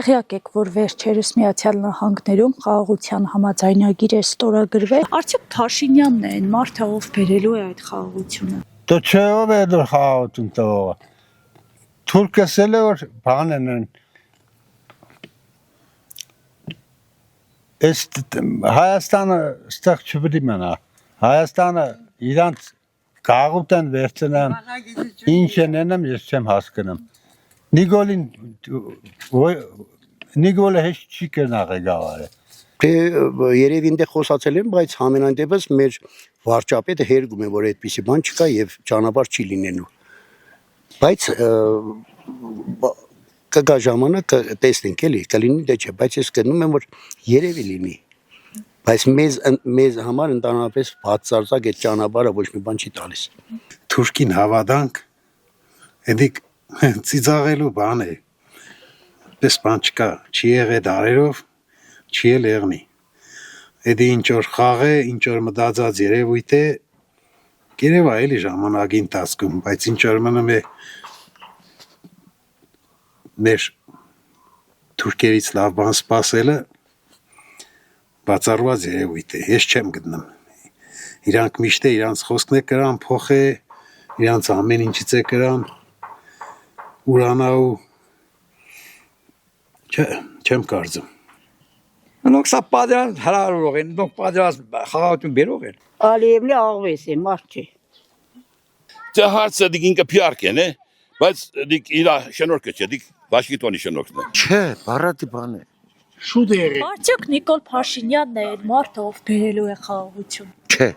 Տեղյակ եք, որ վերջերս Միացյալ Նահանգներում խաղաղության համաձայնագիր է ստորագրվել։ Արդյոք Փաշինյանն է այն մարդը, ով բերելու է այդ խաղաղությունը։ Դե չէ, ով է դեռ խաղաղություն տվողը։ Թուրքն ասել է, որ բանն են։ Հայաստանը ստեղ չպետք մնա։ Հայաստանը իրանց գաղութ են վերցնեն, ինչ են անում, ես չեմ հասկանում։ Նիկոլը հեչ չի կրնա ղեկավարը։ Երևի ինձ խոսացել եմ, բայց ամենայն դեպս մեր վարչապետը հերգում է, որ այդպիսի բան չկա եւ ճանապարհ չի լինելու։ Բայց կգա ժամանակ տեսնենք էլի, կլինի դե չէ, բայց ես գտնում եմ, որ երևի լինի։ Բայց մեզ համար ընդհանրապես բացարձակ այդ ճանապարհը ոչ մի բան չի տալիս։ Թուրքին հավատանք, էդիկ ծիծաղելու բան է։ Պես բան չկա, չի եղել դարերով, չի էլ եղնի։ Էդի ինչ որ խաղ է, ինչ որ մտածած երևույթ է, երևա էլի ժամանակի ընթացքում, բայց ինչ որ մնում է մեր թուրքերից լավ բան սպասելը բացառված երևույթ է, ես չեմ գտնում։ Իրանք միշտ է իրանց խոսքն է կրան փոխե, իրանց ամեն ինչից է կրան ուրանալ չեմ կարծում։ Նոք սա պատրաստ հրարող են, նոք պատրաստ խաղաղություն բերող են։ Ալիևնի աղվես է, մարդ չէ։ Դե հարցը դիք ինքը փյարքեն է, բայց դիք իրա շնորհքը չէ, դիք Վաշինգտոնի շնորհքն է։ Չէ, բառատի բան է։ Շուտ է եղել։ Արդյոք Նիկոլ Փաշինյանն է այն մարդը, ով բերելու է խաղաղություն։ Չէ,